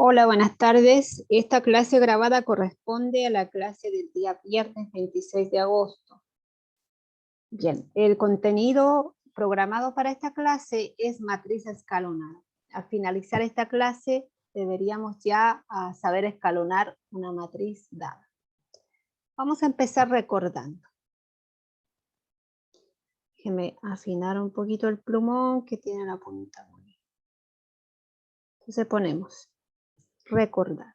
Hola, buenas tardes. Esta clase grabada corresponde a la clase del día viernes 26 de agosto. Bien, el contenido programado para esta clase es matriz escalonada. Al finalizar esta clase deberíamos ya saber escalonar una matriz dada. Vamos a empezar recordando. Déjenme afinar un poquito el plumón que tiene la punta muy bien. Entonces ponemos recordar.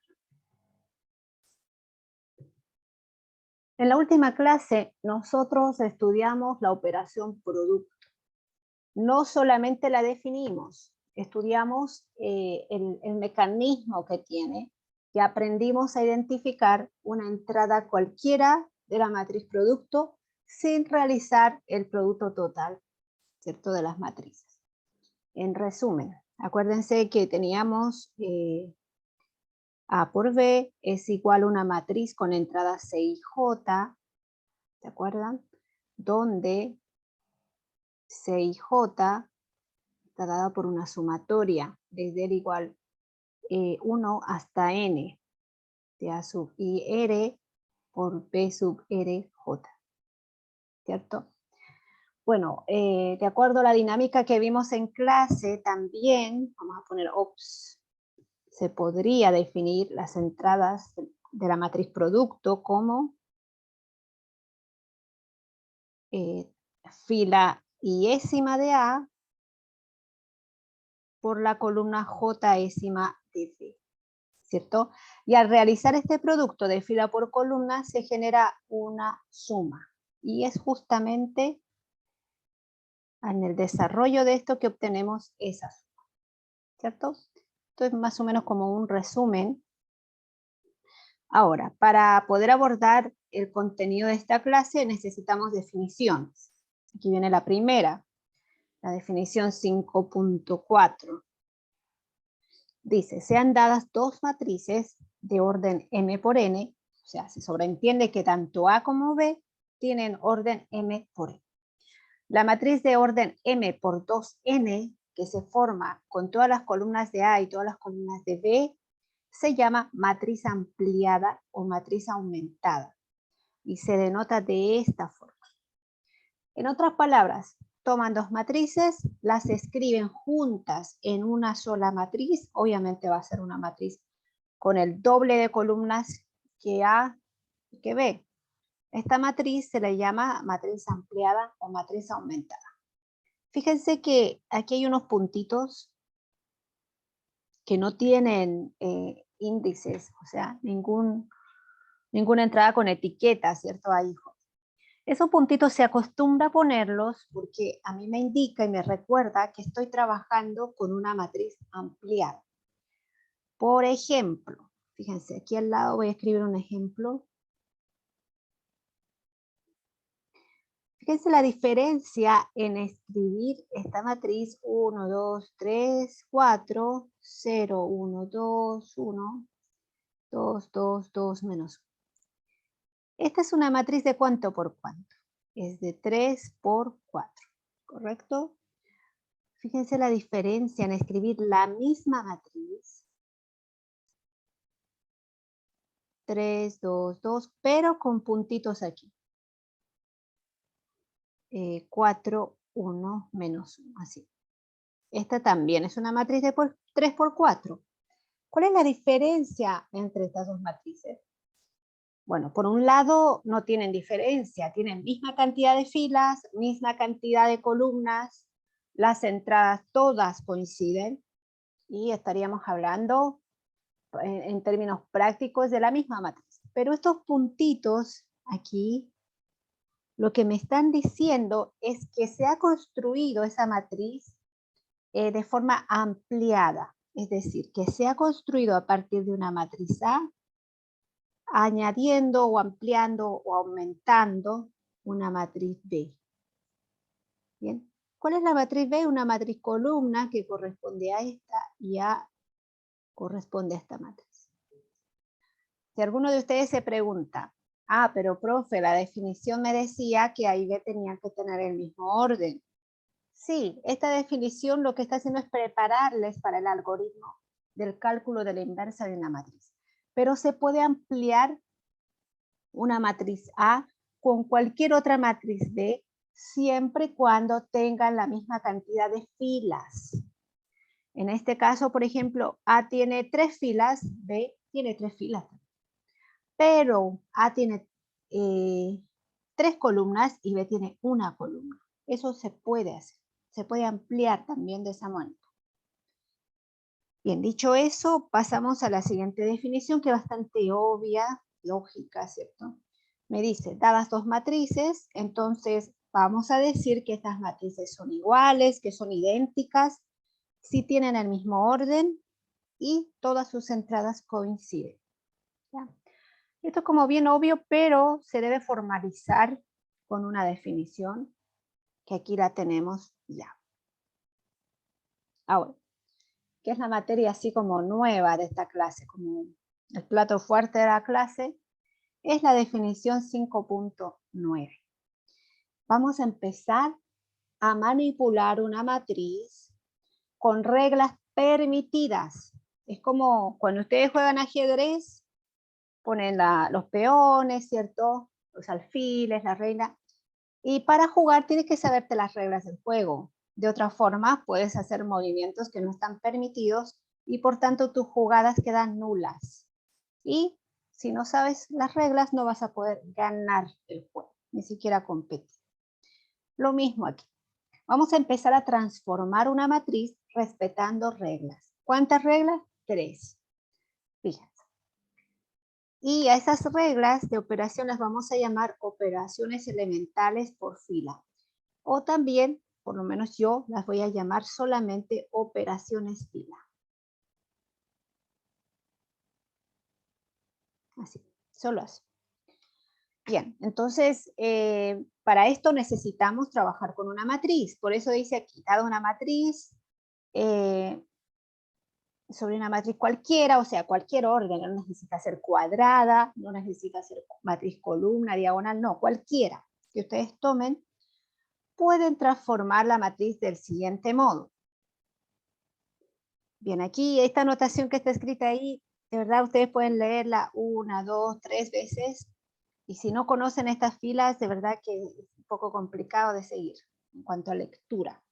En la última clase nosotros estudiamos la operación producto. No solamente la definimos, estudiamos el mecanismo que tiene y aprendimos a identificar una entrada cualquiera de la matriz producto sin realizar el producto total, ¿cierto?, de las matrices. En resumen, acuérdense que teníamos A por B es igual a una matriz con entrada C y J, ¿se acuerdan? Donde C y J está dada por una sumatoria desde el igual 1 hasta n de A sub I R por B sub R J, ¿cierto? Bueno, de acuerdo a la dinámica que vimos en clase, también, vamos a poner OPS, se podría definir las entradas de la matriz producto como fila iésima de A por la columna Jésima de B, ¿cierto? Y al realizar este producto de fila por columna se genera una suma. Y es justamente en el desarrollo de esto que obtenemos esa suma, ¿cierto? Esto es más o menos como un resumen. Ahora, para poder abordar el contenido de esta clase necesitamos definiciones. Aquí viene la primera, la definición 5.4. Dice, sean dadas dos matrices de orden M por N, o sea, se sobreentiende que tanto A como B tienen orden M por N. La matriz de orden M por 2N, que se forma con todas las columnas de A y todas las columnas de B, se llama matriz ampliada o matriz aumentada y se denota de esta forma. En otras palabras, toman dos matrices, las escriben juntas en una sola matriz, obviamente va a ser una matriz con el doble de columnas que A y que B. Esta matriz se le llama matriz ampliada o matriz aumentada. Fíjense que aquí hay unos puntitos que no tienen índices, o sea, ninguna entrada con etiqueta, ¿cierto? Ahí, esos puntitos se acostumbra a ponerlos porque a mí me indica y me recuerda que estoy trabajando con una matriz ampliada. Por ejemplo, fíjense, aquí al lado voy a escribir un ejemplo. Fíjense la diferencia en escribir esta matriz 1, 2, 3, 4, 0, 1, 2, 1, 2, 2, 2, menos 1. Esta es una matriz de cuánto por cuánto. Es de 3 por 4, ¿correcto? Fíjense la diferencia en escribir la misma matriz. 3, 2, 2, pero con puntitos aquí. 4, 1, menos 1, así. Esta también es una matriz de 3 por 4. ¿Cuál es la diferencia entre estas dos matrices? Bueno, por un lado no tienen diferencia, tienen misma cantidad de filas, misma cantidad de columnas, las entradas todas coinciden y estaríamos hablando en términos prácticos de la misma matriz. Pero estos puntitos aquí, lo que me están diciendo es que se ha construido esa matriz de forma ampliada, es decir, que se ha construido a partir de una matriz A, añadiendo o ampliando o aumentando una matriz B. Bien, ¿cuál es la matriz B? Una matriz columna que corresponde a esta y A corresponde a esta matriz. Si alguno de ustedes se pregunta, pero profe, la definición me decía que A y B tenían que tener el mismo orden. Sí, esta definición lo que está haciendo es prepararles para el algoritmo del cálculo de la inversa de una matriz. Pero se puede ampliar una matriz A con cualquier otra matriz B, siempre y cuando tengan la misma cantidad de filas. En este caso, por ejemplo, A tiene 3 filas, B tiene 3 filas. Pero A tiene 3 columnas y B tiene 1 columna. Eso se puede hacer. Se puede ampliar también de esa manera. Bien, dicho eso, pasamos a la siguiente definición, que es bastante obvia, lógica, ¿cierto? Me dice, dadas dos matrices, entonces vamos a decir que estas matrices son iguales, que son idénticas, si tienen el mismo orden y todas sus entradas coinciden. ¿Ya? Esto es como bien obvio, pero se debe formalizar con una definición, que aquí la tenemos ya. Ahora, ¿qué es la materia así como nueva de esta clase? Como el plato fuerte de la clase, es la definición 5.9. Vamos a empezar a manipular una matriz con reglas permitidas. Es como cuando ustedes juegan ajedrez, ponen los peones, ¿cierto? Los alfiles, la reina. Y para jugar tienes que saberte las reglas del juego. De otra forma, puedes hacer movimientos que no están permitidos y por tanto tus jugadas quedan nulas. Y si no sabes las reglas, no vas a poder ganar el juego, ni siquiera competir. Lo mismo aquí. Vamos a empezar a transformar una matriz respetando reglas. ¿Cuántas reglas? 3. Fíjense. Y a esas reglas de operación las vamos a llamar operaciones elementales por fila. O también, por lo menos yo, las voy a llamar solamente operaciones fila. Así, solo así. Bien, entonces, para esto necesitamos trabajar con una matriz. Por eso dice aquí, dada una matriz, sobre una matriz cualquiera, o sea, cualquier orden, no necesita ser cuadrada, no necesita ser matriz columna, diagonal, no, cualquiera que ustedes tomen, pueden transformar la matriz del siguiente modo. Bien, aquí esta notación que está escrita ahí, de verdad ustedes pueden leerla 1, 2, 3 veces, y si no conocen estas filas, de verdad que es un poco complicado de seguir en cuanto a lectura.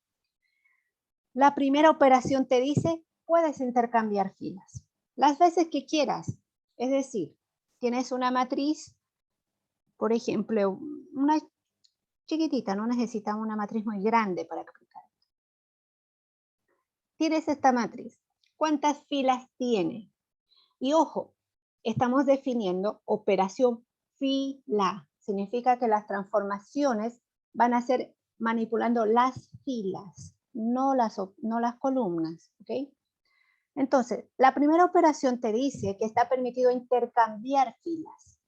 La primera operación te dice, puedes intercambiar filas las veces que quieras. Es decir, tienes una matriz, por ejemplo, una chiquitita, no necesitas una matriz muy grande para explicar. Tienes esta matriz. ¿Cuántas filas tiene? Y ojo, estamos definiendo operación fila. Significa que las transformaciones van a ser manipulando las filas, no las columnas. ¿Okay? Entonces, la primera operación te dice que está permitido intercambiar filas.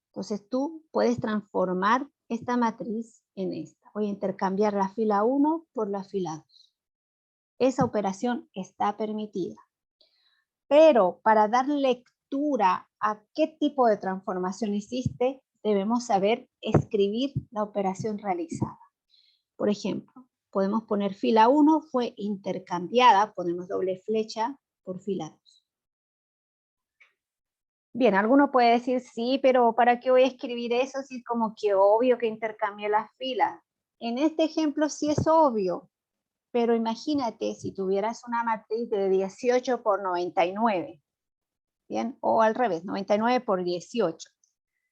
Entonces tú puedes transformar esta matriz en esta. Voy a intercambiar la fila 1 por la fila 2. Esa operación está permitida. Pero para dar lectura a qué tipo de transformación hiciste, debemos saber escribir la operación realizada. Por ejemplo, podemos poner fila 1 fue intercambiada, ponemos doble flecha por fila 2. Bien, alguno puede decir, sí, pero ¿para qué voy a escribir eso si es como que obvio que intercambié las filas? En este ejemplo sí es obvio, pero imagínate si tuvieras una matriz de 18 por 99, ¿bien? O al revés, 99 por 18.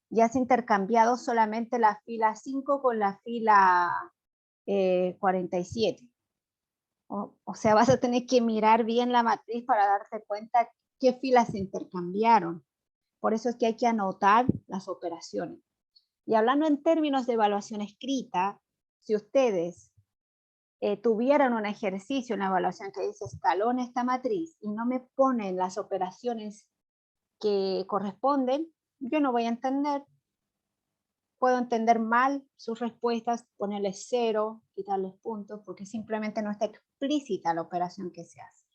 Ya has intercambiado solamente la fila 5 con la fila 47. O sea, vas a tener que mirar bien la matriz para darte cuenta qué filas se intercambiaron. Por eso es que hay que anotar las operaciones. Y hablando en términos de evaluación escrita, si ustedes tuvieran un ejercicio, una evaluación que dice escalón esta matriz y no me ponen las operaciones que corresponden, yo no voy a entender. Puedo entender mal sus respuestas, ponerles 0, quitarles puntos, porque simplemente no está explícita la operación que se hace.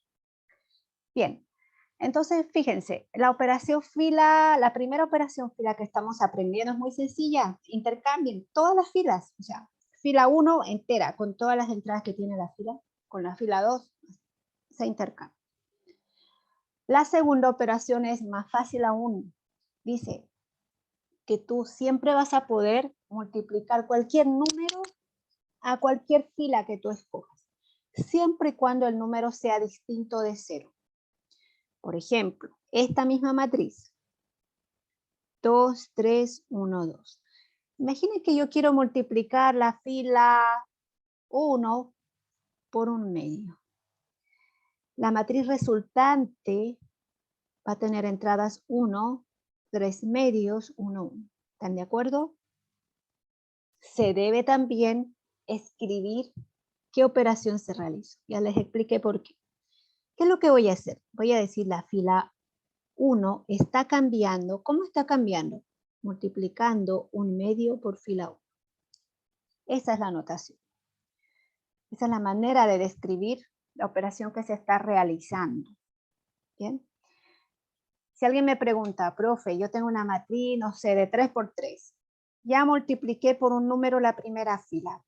Bien, entonces fíjense, la operación fila, la primera operación fila que estamos aprendiendo es muy sencilla. Intercambien todas las filas, o sea, fila 1 entera, con todas las entradas que tiene la fila, con la fila 2 se intercambia. La segunda operación es más fácil aún. Dice que tú siempre vas a poder multiplicar cualquier número a cualquier fila que tú escojas, siempre y cuando el número sea distinto de 0. Por ejemplo, esta misma matriz, 2, 3, 1, 2. Imaginen que yo quiero multiplicar la fila 1 por 1/2. La matriz resultante va a tener entradas 1, 3 medios, 1, 1. ¿Están de acuerdo? Se debe también escribir qué operación se realizó. Ya les expliqué por qué. ¿Qué es lo que voy a hacer? Voy a decir la fila 1 está cambiando. ¿Cómo está cambiando? Multiplicando 1/2 por fila 1. Esa es la notación. Esa es la manera de describir la operación que se está realizando. ¿Bien? Si alguien me pregunta, profe, yo tengo una matriz, no sé, de 3 por 3. Ya multipliqué por un número la primera fila.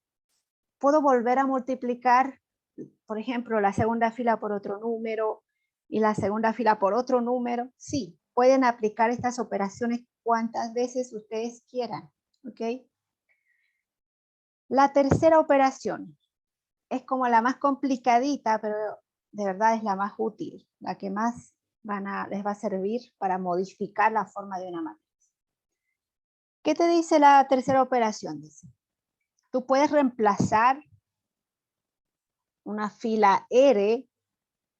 ¿Puedo volver a multiplicar, por ejemplo, la segunda fila por otro número y la segunda fila por otro número? Sí, pueden aplicar estas operaciones cuantas veces ustedes quieran. ¿Ok? La tercera operación es como la más complicadita, pero de verdad es la más útil, la que más les va a servir para modificar la forma de una matriz. ¿Qué te dice la tercera operación? Dice, tú puedes reemplazar una fila R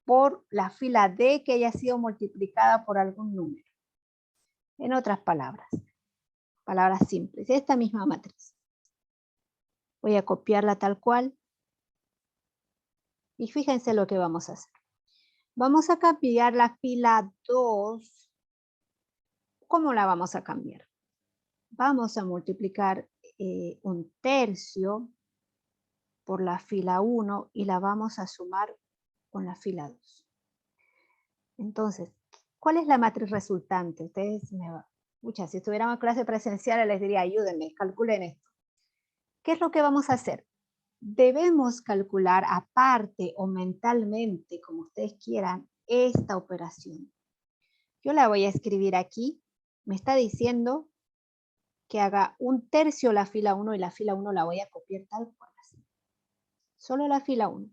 por la fila D que haya sido multiplicada por algún número. En otras palabras simples, esta misma matriz. Voy a copiarla tal cual. Y fíjense lo que vamos a hacer. Vamos a cambiar la fila 2. ¿Cómo la vamos a cambiar? Vamos a multiplicar 1/3 por la fila 1 y la vamos a sumar con la fila 2. Entonces, ¿cuál es la matriz resultante? Ustedes me van. Muchas, si estuviéramos en clase presencial les diría, ayúdenme, calculen esto. ¿Qué es lo que vamos a hacer? Debemos calcular aparte o mentalmente, como ustedes quieran, esta operación. Yo la voy a escribir aquí. Me está diciendo que haga 1/3 la fila 1 y la fila 1 la voy a copiar tal cual así. Solo la fila 1.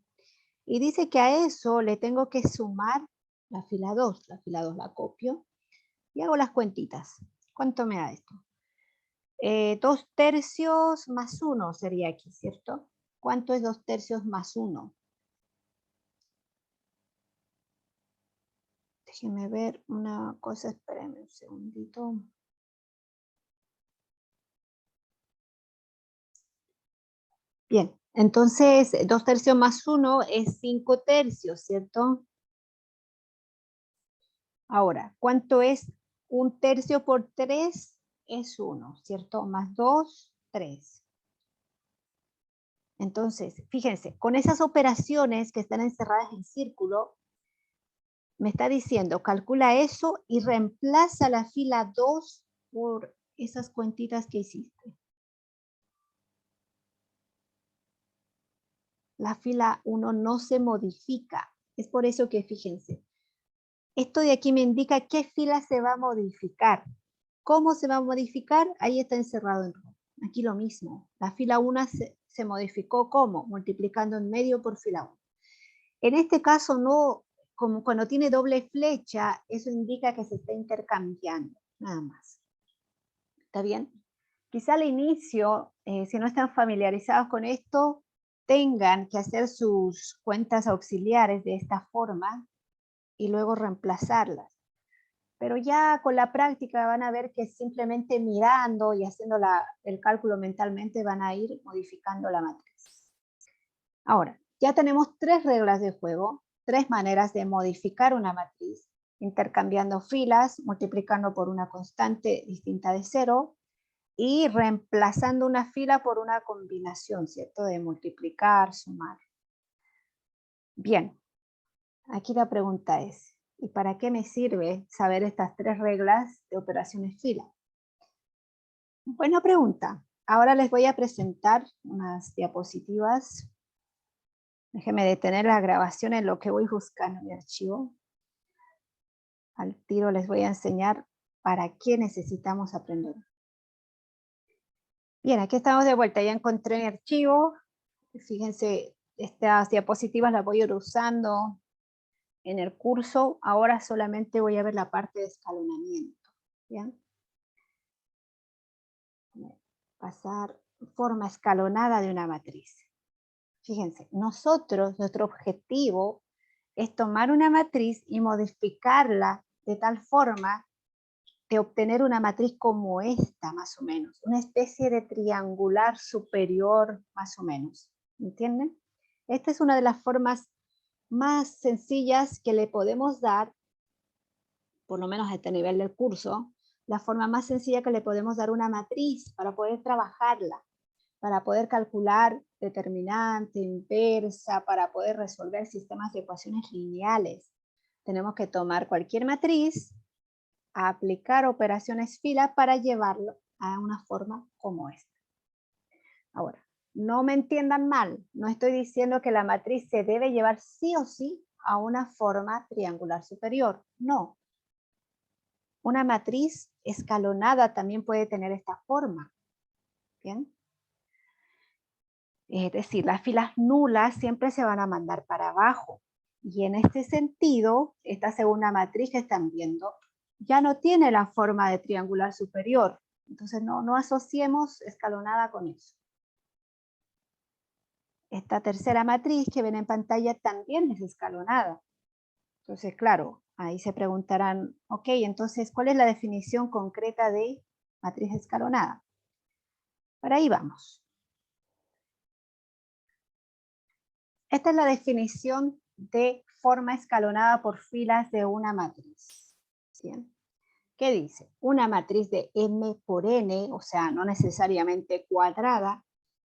Y dice que a eso le tengo que sumar la fila 2. La fila 2 la copio y hago las cuentitas. ¿Cuánto me da esto? 2/3 más 1 sería aquí, ¿cierto? ¿Cuánto es 2/3 más 1? Déjenme ver una cosa, espérenme un segundito. Bien, entonces 2/3 más 1 es 5/3, ¿cierto? Ahora, ¿cuánto es 1/3 por 3? Es 1, ¿cierto? Más 2, 3. Entonces, fíjense, con esas operaciones que están encerradas en círculo, me está diciendo, calcula eso y reemplaza la fila 2 por esas cuentitas que hiciste. La fila 1 no se modifica. Es por eso que fíjense, esto de aquí me indica qué fila se va a modificar. ¿Cómo se va a modificar? Ahí está encerrado en rojo. Aquí lo mismo. La fila 1 se modificó ¿cómo? Multiplicando en medio por fila 1. En este caso no, como cuando tiene doble flecha, eso indica que se está intercambiando, nada más. ¿Está bien? Quizá al inicio, si no están familiarizados con esto, tengan que hacer sus cuentas auxiliares de esta forma y luego reemplazarlas. Pero ya con la práctica van a ver que simplemente mirando y haciendo el cálculo mentalmente van a ir modificando la matriz. Ahora, ya tenemos 3 reglas de juego, 3 maneras de modificar una matriz, intercambiando filas, multiplicando por una constante distinta de 0 y reemplazando una fila por una combinación, ¿cierto? De multiplicar, sumar. Bien, aquí la pregunta es, ¿y para qué me sirve saber estas 3 reglas de operaciones fila? Buena pregunta. Ahora les voy a presentar unas diapositivas. Déjenme detener la grabación en lo que voy buscando mi archivo. Al tiro les voy a enseñar para qué necesitamos aprender. Bien, aquí estamos de vuelta, ya encontré mi archivo. Fíjense, estas diapositivas las voy a ir usando en el curso. Ahora solamente voy a ver la parte de escalonamiento. ¿Bien? Pasar forma escalonada de una matriz. Fíjense, nuestro objetivo es tomar una matriz y modificarla de tal forma de obtener una matriz como esta, más o menos. Una especie de triangular superior, más o menos. ¿Entienden? Esta es una de las formas más sencillas que le podemos dar, por lo menos a este nivel del curso, la forma más sencilla que le podemos dar a una matriz para poder trabajarla, para poder calcular determinante, inversa, para poder resolver sistemas de ecuaciones lineales. Tenemos que tomar cualquier matriz, aplicar operaciones fila para llevarlo a una forma como esta. Ahora, no me entiendan mal, no estoy diciendo que la matriz se debe llevar sí o sí a una forma triangular superior, no. Una matriz escalonada también puede tener esta forma, ¿bien? Es decir, las filas nulas siempre se van a mandar para abajo. Y en este sentido, esta segunda matriz que están viendo ya no tiene la forma de triangular superior. Entonces no asociemos escalonada con eso. Esta tercera matriz que ven en pantalla también es escalonada. Entonces, claro, ahí se preguntarán, ok, entonces, ¿cuál es la definición concreta de matriz escalonada? Por ahí vamos. Esta es la definición de forma escalonada por filas de una matriz. ¿Bien? ¿Qué dice? Una matriz de M por N, o sea, no necesariamente cuadrada,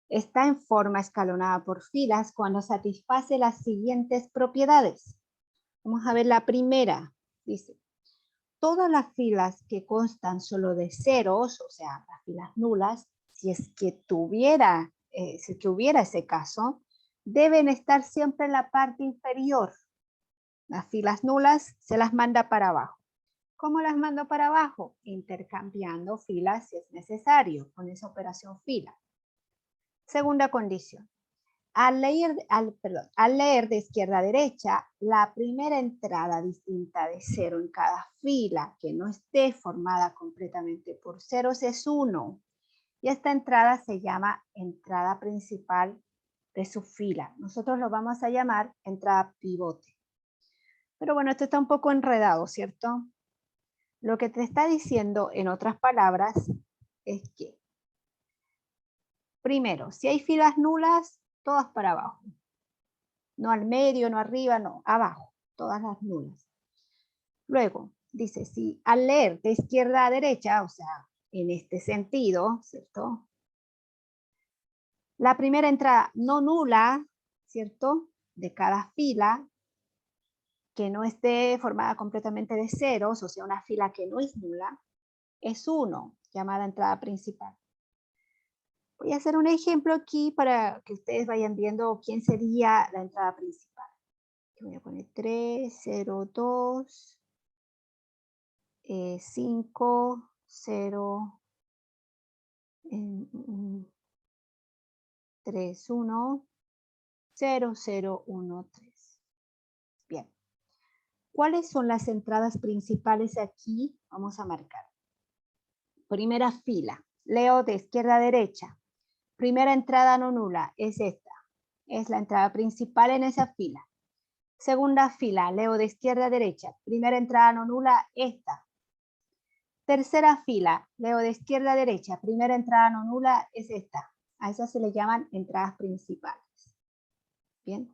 está en forma escalonada por filas cuando satisface las siguientes propiedades. Vamos a ver la primera. Dice, todas las filas que constan solo de ceros, o sea, las filas nulas, si es que hubiera ese caso, deben estar siempre en la parte inferior. Las filas nulas se las manda para abajo. ¿Cómo las mando para abajo? Intercambiando filas si es necesario, con esa operación fila. Segunda condición. Al leer de izquierda a derecha, la primera entrada distinta de 0 en cada fila que no esté formada completamente por ceros es 1. Y esta entrada se llama entrada principal de su fila. Nosotros lo vamos a llamar entrada pivote. Pero bueno, esto está un poco enredado, ¿cierto? Lo que te está diciendo, en otras palabras, es que, primero, si hay filas nulas, todas para abajo. No al medio, no arriba, no, abajo, todas las nulas. Luego, dice, si al leer de izquierda a derecha, o sea, en este sentido, ¿cierto? La primera entrada no nula, ¿cierto? De cada fila, que no esté formada completamente de ceros, o sea, una fila que no es nula, es 1, llamada entrada principal. Voy a hacer un ejemplo aquí para que ustedes vayan viendo quién sería la entrada principal. Voy a poner 3, 0, 2, 5, 0, 3, 1, 0, 0, 1, 3. Bien. ¿Cuáles son las entradas principales aquí? Vamos a marcar. Primera fila. Leo de izquierda a derecha. Primera entrada no nula es esta. Es la entrada principal en esa fila. Segunda fila, leo de izquierda a derecha. Primera entrada no nula, esta. Tercera fila, leo de izquierda a derecha. Primera entrada no nula es esta. A esas se le llaman entradas principales. Bien.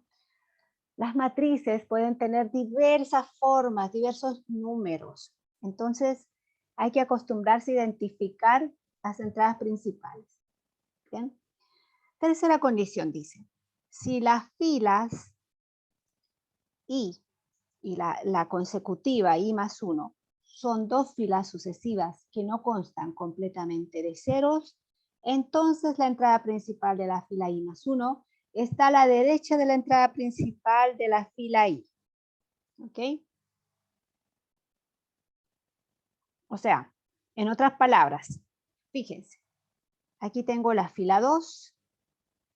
Las matrices pueden tener diversas formas, diversos números. Entonces, hay que acostumbrarse a identificar las entradas principales. Bien. Tercera condición dice, si las filas y la consecutiva I más 1 son dos filas sucesivas que no constan completamente de ceros, entonces la entrada principal de la fila I más 1 está a la derecha de la entrada principal de la fila I. ¿Ok? O sea, en otras palabras, fíjense, aquí tengo la fila 2,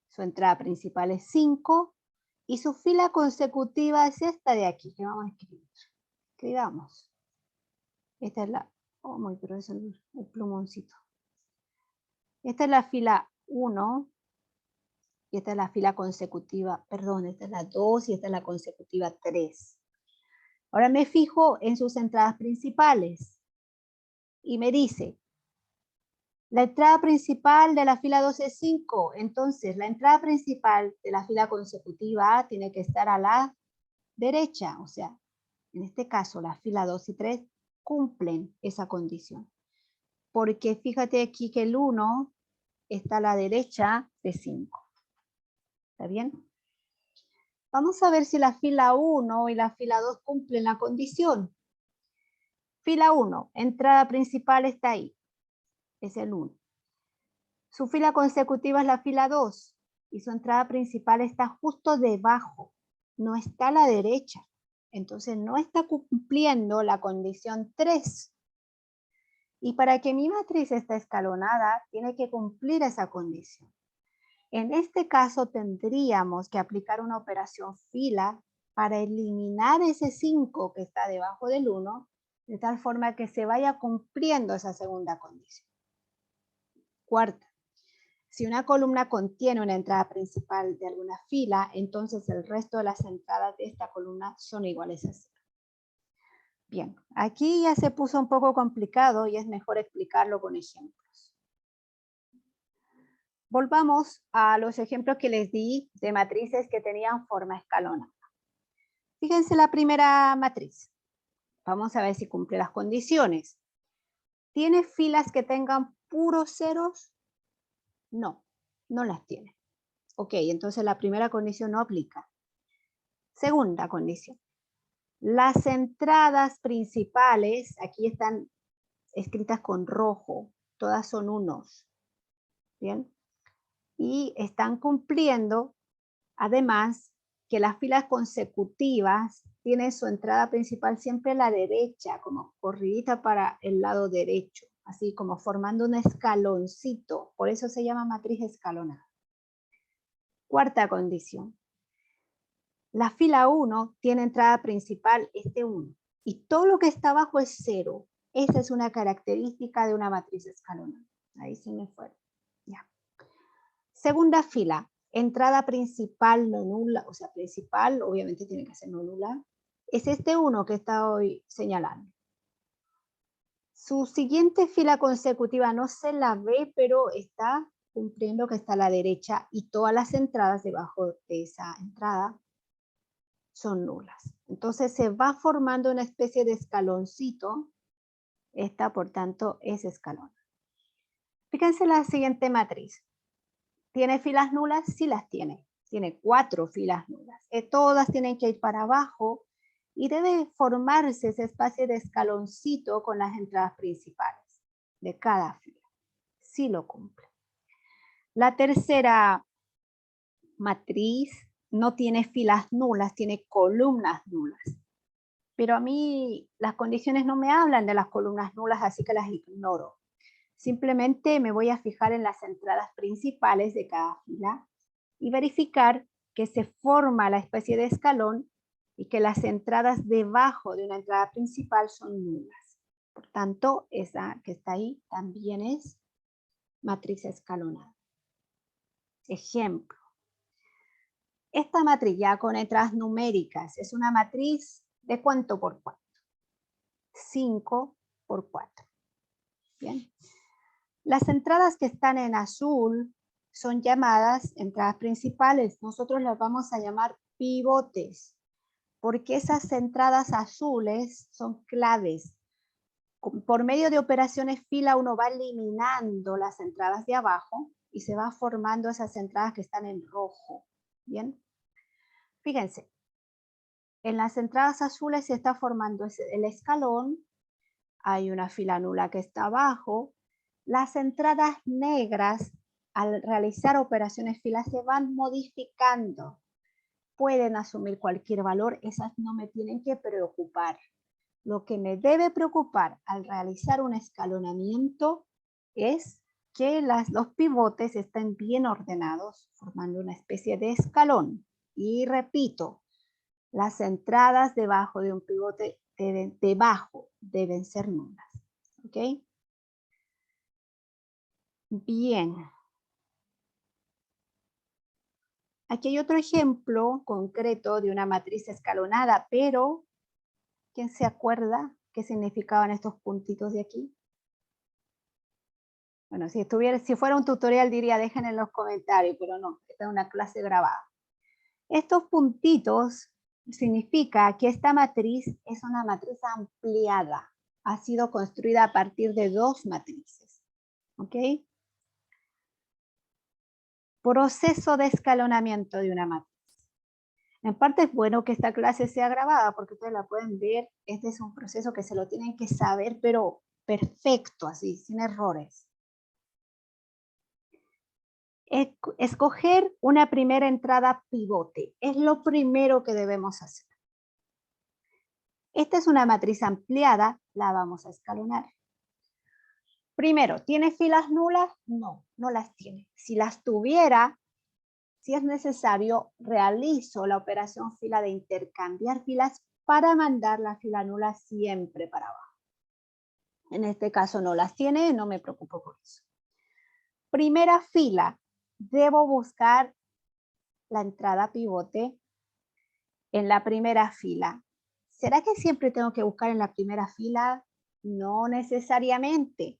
su entrada principal es 5, y su fila consecutiva es esta de aquí, que vamos a escribir. Escribamos. Esta es la, oh, muy grueso el plumoncito. Esta es la fila 1, y esta es la fila consecutiva, perdón, esta es la 2 y esta es la consecutiva 3. Ahora me fijo en sus entradas principales y me dice, la entrada principal de la fila 2 es 5, entonces la entrada principal de la fila consecutiva A tiene que estar a la derecha, o sea, en este caso la fila 2 y 3 cumplen esa condición. Porque fíjate aquí que el 1 está a la derecha de 5. ¿Está bien? Vamos a ver si la fila 1 y la fila 2 cumplen la condición. Fila 1, entrada principal está ahí. Es el 1. Su fila consecutiva es la fila 2 y su entrada principal está justo debajo, no está a la derecha. Entonces no está cumpliendo la condición 3. Y para que mi matriz esté escalonada, tiene que cumplir esa condición. En este caso tendríamos que aplicar una operación fila para eliminar ese 5 que está debajo del 1, de tal forma que se vaya cumpliendo esa segunda condición. Cuarta, si una columna contiene una entrada principal de alguna fila, entonces el resto de las entradas de esta columna son iguales a 0. Bien, aquí ya se puso un poco complicado y es mejor explicarlo con ejemplos. Volvamos a los ejemplos que les di de matrices que tenían forma escalonada. Fíjense la primera matriz. Vamos a ver si cumple las condiciones. ¿Tiene filas que tengan puros ceros? No, no las tiene. Ok, entonces la primera condición no aplica. Segunda condición. Las entradas principales, aquí están escritas con rojo, todas son unos. ¿Bien? Y están cumpliendo, además, que las filas consecutivas tienen su entrada principal siempre a la derecha, como corridita para el lado derecho, así como formando un escaloncito. Por eso se llama matriz escalonada. Cuarta condición. La fila 1 tiene entrada principal este 1 y todo lo que está abajo es 0. Esa es una característica de una matriz escalonada. Ahí se me fue. Ya. Segunda fila, entrada principal no nula, o sea, principal obviamente tiene que ser no nula. Es este 1 que está hoy señalando. Su siguiente fila consecutiva no se la ve, pero está cumpliendo que está a la derecha y todas las entradas debajo de esa entrada son nulas. Entonces se va formando una especie de escaloncito. Esta, por tanto, es escalón. Fíjense la siguiente matriz. ¿Tiene filas nulas? Sí las tiene. Tiene 4 filas nulas. Todas tienen que ir para abajo y debe formarse ese espacio de escaloncito con las entradas principales de cada fila. Sí lo cumple. La tercera matriz no tiene filas nulas, tiene columnas nulas. Pero a mí las condiciones no me hablan de las columnas nulas, así que las ignoro. Simplemente me voy a fijar en las entradas principales de cada fila y verificar que se forma la especie de escalón y que las entradas debajo de una entrada principal son nulas. Por tanto, esa que está ahí también es matriz escalonada. Ejemplo. Esta matriz ya con entradas numéricas es una matriz de ¿cuánto por cuánto? 5 por 4. Bien. Las entradas que están en azul son llamadas entradas principales. Nosotros las vamos a llamar pivotes, porque esas entradas azules son claves. Por medio de operaciones fila uno va eliminando las entradas de abajo y se va formando esas entradas que están en rojo. Bien. Fíjense, en las entradas azules se está formando el escalón, hay una fila nula que está abajo. Las entradas negras, al realizar operaciones fila, se van modificando. Pueden asumir cualquier valor, esas no me tienen que preocupar. lo que me debe preocupar al realizar un escalonamiento es que los pivotes estén bien ordenados, formando una especie de escalón. Y repito, las entradas debajo de un pivote deben ser nulas. ¿Ok? Bien. Aquí hay otro ejemplo concreto de una matriz escalonada, pero ¿quién se acuerda qué significaban estos puntitos de aquí? Bueno, si fuera un tutorial diría dejen en los comentarios, pero no, esta es una clase grabada. Estos puntitos significa que esta matriz es una matriz ampliada. Ha sido construida a partir de dos matrices. ¿Ok? Proceso de escalonamiento de una matriz. En parte es bueno que esta clase sea grabada porque ustedes la pueden ver. Este es un proceso que se lo tienen que saber, pero perfecto, así, sin errores. Escoger una primera entrada pivote. Es lo primero que debemos hacer. Esta es una matriz ampliada, la vamos a escalonar. Primero, ¿tiene filas nulas? No, no las tiene. Si las tuviera, si es necesario, realizo la operación fila de intercambiar filas para mandar la fila nula siempre para abajo. En este caso no las tiene, no me preocupo por eso. Primera fila, debo buscar la entrada pivote en la primera fila. ¿Será que siempre tengo que buscar en la primera fila? No necesariamente,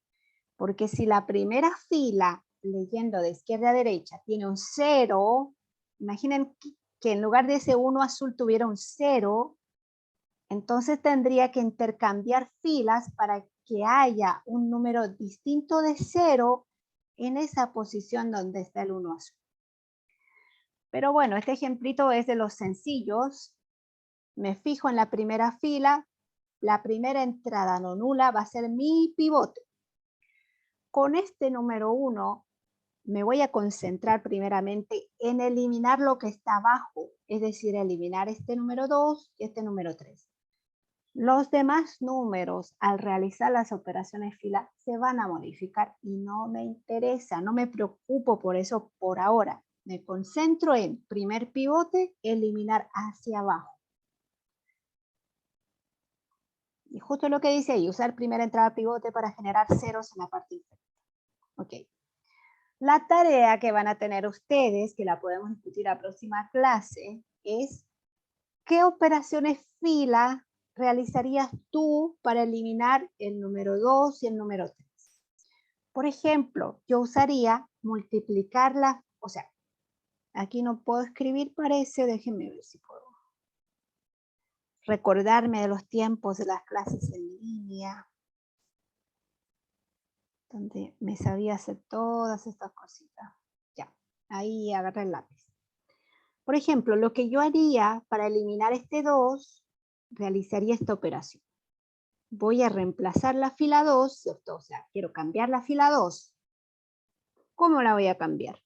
porque si la primera fila, leyendo de izquierda a derecha, tiene un 0, imaginen que en lugar de ese 1 azul tuviera un 0, entonces tendría que intercambiar filas para que haya un número distinto de 0 en esa posición donde está el 1 azul. Pero bueno, este ejemplito es de los sencillos. Me fijo en la primera fila, la primera entrada no nula va a ser mi pivote. Con este número 1 me voy a concentrar primeramente en eliminar lo que está abajo, es decir, eliminar este número 2 y este número 3. Los demás números, al realizar las operaciones fila, se van a modificar y no me interesa, no me preocupo por eso por ahora. Me concentro en primer pivote, eliminar hacia abajo. Y justo lo que dice ahí, usar primera entrada pivote para generar ceros en la parte inferior. Ok. La tarea que van a tener ustedes, que la podemos discutir a próxima clase, es ¿qué operaciones fila realizarías tú para eliminar el número 2 y el número 3? Por ejemplo, yo usaría multiplicarla, o sea, aquí no puedo escribir, parece, déjenme ver si puedo recordarme de los tiempos de las clases en línea, donde me sabía hacer todas estas cositas. Ya, ahí agarré el lápiz. Por ejemplo, lo que yo haría para eliminar este 2, realizaría esta operación. Voy a reemplazar la fila 2, o sea, quiero cambiar la fila 2. ¿Cómo la voy a cambiar?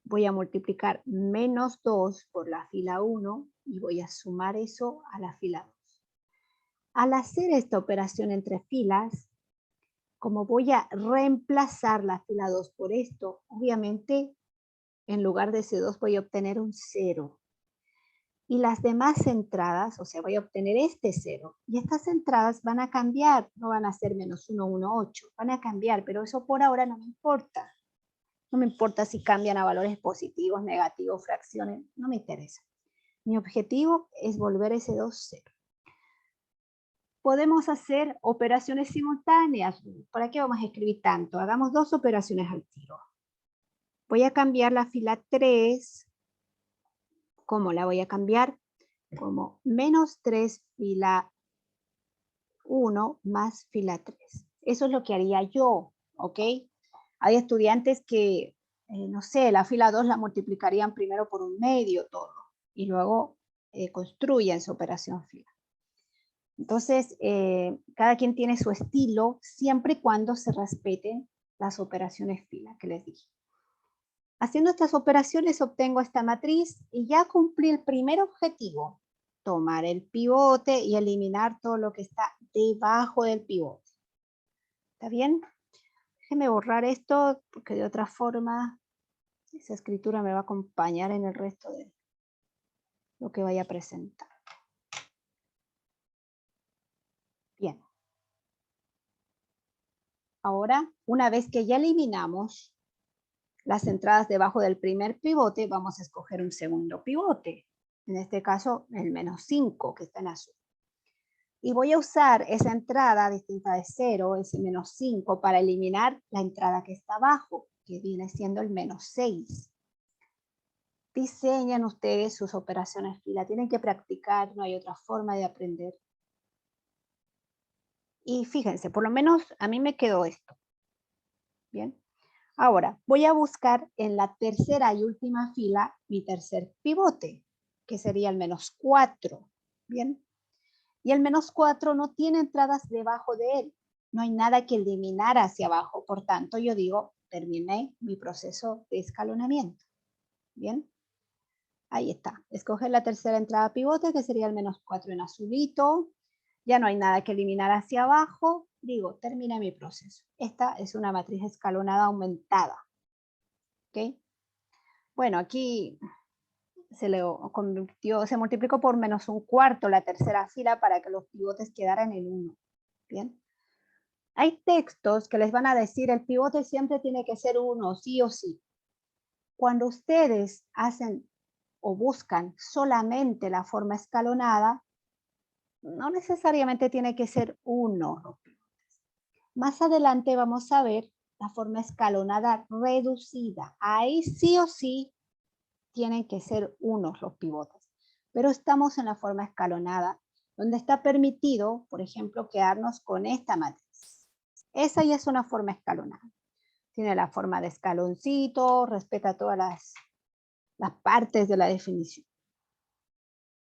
Voy a multiplicar menos 2 por la fila 1 y voy a sumar eso a la fila 2. Al hacer esta operación entre filas, como voy a reemplazar la fila 2 por esto, obviamente en lugar de ese 2 voy a obtener un 0. Y las demás entradas, o sea, voy a obtener este 0. Y estas entradas van a cambiar, no van a ser menos 1, 1, 8. Van a cambiar, pero eso por ahora no me importa. No me importa si cambian a valores positivos, negativos, fracciones, no me interesa. Mi objetivo es volver ese 2, 0. Podemos hacer operaciones simultáneas. ¿Para qué vamos a escribir tanto? Hagamos dos operaciones al tiro. Voy a cambiar la fila 3. ¿Cómo la voy a cambiar? Como menos 3 fila 1 más fila 3. Eso es lo que haría yo, ¿ok? Hay estudiantes que, no sé, la fila 2 la multiplicarían primero por un medio todo y luego construyen su operación fila. Entonces, cada quien tiene su estilo siempre y cuando se respeten las operaciones fila que les dije. Haciendo estas operaciones obtengo esta matriz y ya cumplí el primer objetivo. tomar el pivote y eliminar todo lo que está debajo del pivote. ¿Está bien? Déjenme borrar esto porque de otra forma esa escritura me va a acompañar en el resto de lo que vaya a presentar. Bien. Ahora, una vez que ya eliminamos las entradas debajo del primer pivote, vamos a escoger un segundo pivote. En este caso, el -5 que está en azul. Y voy a usar esa entrada distinta de 0, ese -5, para eliminar la entrada que está abajo, que viene siendo el -6. Diseñan ustedes sus operaciones fila, tienen que practicar, no hay otra forma de aprender. Y fíjense, por lo menos a mí me quedó esto. Bien. Ahora, voy a buscar en la tercera y última fila mi tercer pivote, que sería el -4. Bien. Y el -4 no tiene entradas debajo de él. No hay nada que eliminar hacia abajo. Por tanto, yo digo, terminé mi proceso de escalonamiento. Bien. Ahí está. Escoger la tercera entrada pivote, que sería el -4 en azulito. Ya no hay nada que eliminar hacia abajo. Digo, terminé mi proceso. Esta es una matriz escalonada aumentada. ¿Ok? Bueno, aquí se multiplicó por -1/4 la tercera fila para que los pivotes quedaran en 1. Bien. Hay textos que les van a decir el pivote siempre tiene que ser 1, sí o sí. Cuando ustedes hacen o buscan solamente la forma escalonada, no necesariamente tiene que ser 1 los pivotes. Más adelante vamos a ver la forma escalonada reducida. Ahí sí o sí tienen que ser 1 los pivotes. Pero estamos en la forma escalonada, donde está permitido, por ejemplo, quedarnos con esta matriz. Esa ya es una forma escalonada. Tiene la forma de escaloncito, respeta todas las partes de la definición.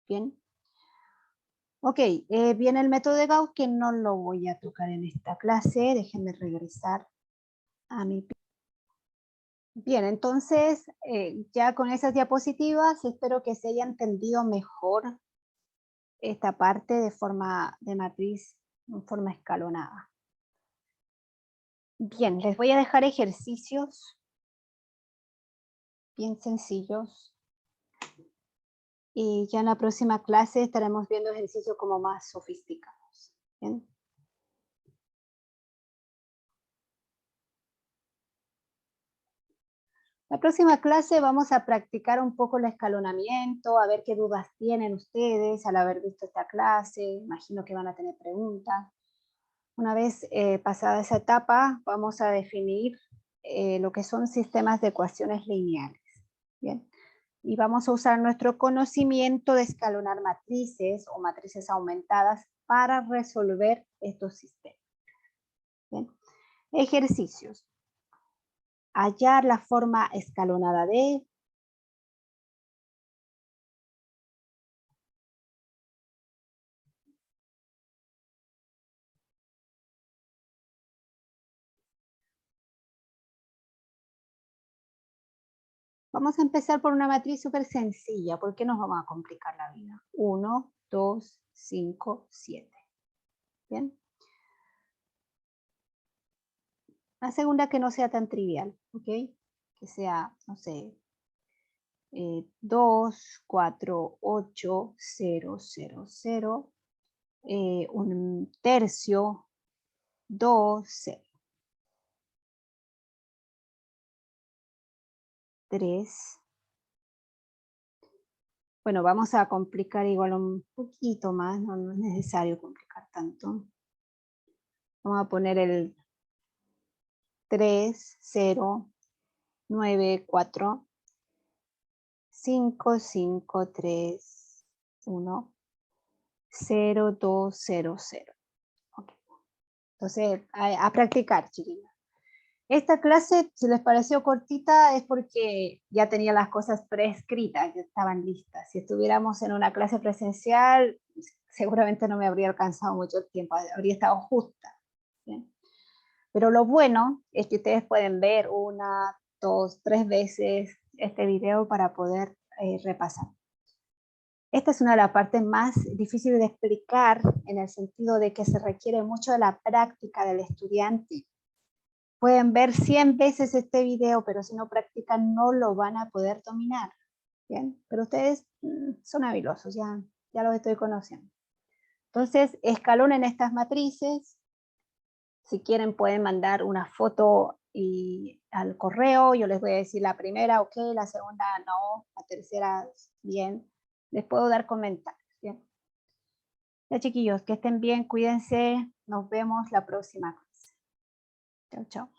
Bien. Ok, viene el método de Gauss, que no lo voy a tocar en esta clase. Déjenme regresar a mi... Bien, entonces, ya con esas diapositivas, espero que se haya entendido mejor esta parte de forma de matriz en forma escalonada. Bien, les voy a dejar ejercicios bien sencillos. Y ya en la próxima clase estaremos viendo ejercicios como más sofisticados. ¿Bien? La próxima clase vamos a practicar un poco el escalonamiento, a ver qué dudas tienen ustedes al haber visto esta clase. Imagino que van a tener preguntas. Una vez pasada esa etapa, vamos a definir lo que son sistemas de ecuaciones lineales. Bien. Y vamos a usar nuestro conocimiento de escalonar matrices o matrices aumentadas para resolver estos sistemas. Bien. Ejercicios. Hallar la forma escalonada de... Vamos a empezar por una matriz súper sencilla. ¿Por qué nos vamos a complicar la vida? 1, 2, 5, 7. ¿Bien? La segunda que no sea tan trivial, ¿ok? Que sea, no sé, 2, 4, 8, 0, 0, 0, un tercio, 2, 0. 3. Bueno, vamos a complicar igual un poquito más, no es necesario complicar tanto. Vamos a poner el 3, 0, 9, 4, 5, 5, 3, 1, 0, 2, 0, 0. Okay. Entonces, a practicar, chiquillos. Esta clase, si les pareció cortita, es porque ya tenía las cosas preescritas, ya estaban listas. Si estuviéramos en una clase presencial, seguramente no me habría alcanzado mucho tiempo, habría estado justa. ¿Bien? Pero lo bueno es que ustedes pueden ver 1, 2, 3 veces este video para poder repasar. Esta es una de las partes más difíciles de explicar, en el sentido de que se requiere mucho de la práctica del estudiante. Pueden ver 100 veces este video, pero si no practican no lo van a poder dominar. ¿Bien? Pero ustedes son habilosos, ya los estoy conociendo. Entonces, escalonen estas matrices. Si quieren pueden mandar una foto al correo. Yo les voy a decir la primera, ok, la segunda no, la tercera bien. Les puedo dar comentarios. Bien. Ya, chiquillos, que estén bien, cuídense. Nos vemos la próxima clase. Chao, chao.